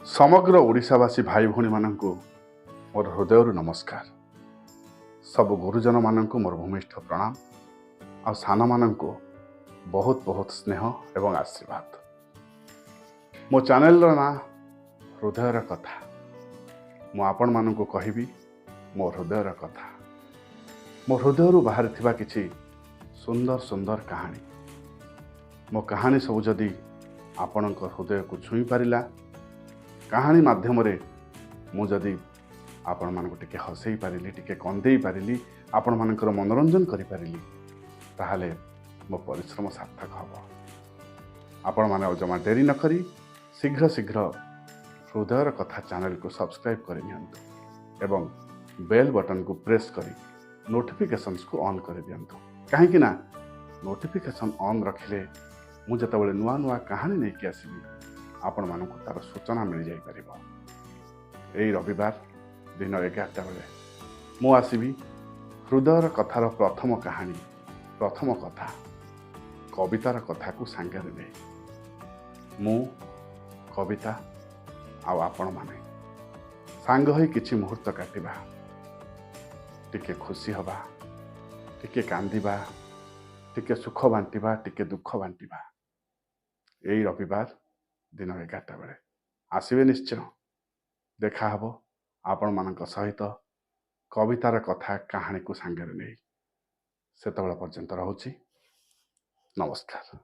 समग्र ओडिशावासी भाई भौणी माननकु मोर हृदय नमस्कार। सब गुरुजन माननकु मोर भूमिष्ठ प्रणाम आ सान माननकु बहुत बहुत स्नेह एवं आशीर्वाद। मो चैनल ना हृदयर कथा। मु आपण माननकु कहिबी मो हृदयर कथा। मो हृदय बाहर थिबा किछि सुंदर सुंदर कहानी। मो कहानी सब जदि आपणक हृदय को छुई पारिला, कहानी माध्यम रे मु जदि आपण मानक टिके हसई पारिली, टिके कंदेई पारिली, आपण मानकर मनोरंजन करि पारिली, ताहाले मो परिश्रम सार्थक हबो। आपण माने जमा देरी न करी शीघ्र शीघ्र हृदयर कथा चैनल को सब्सक्राइब करि नियंतु एवं बेल बटन को प्रेस करी नोटिफिकेशंस को ऑन कर दियंतु। काहे कि ना नोटिफिकेशन ऑन रखिले मु जतबेले नुआ नुआ कहानी नै कि आसीबी आपण मानक तार सूचना मिल जाई परिबो। एई रविवार दिन 11टा बेले मु आसीबी हृदयर कथार प्रथम कहानी, प्रथम कथा, कवितार कथा को सांगे नै मु कविता आ आपण माने सांग होई किछि मुहूर्त काटिबा, टिके खुशी हबा, टिके कांदिबा, टिके सुख बांटिबा, टिके दुख बांटिबा। एई रविवार दिन 11टा बेले आसबे निश्चय। देखा हबो आपण मानक सहित कवितार कथा कहानी को सांगे नै। सेतबेला पर्यंत रहूची। नमस्कार।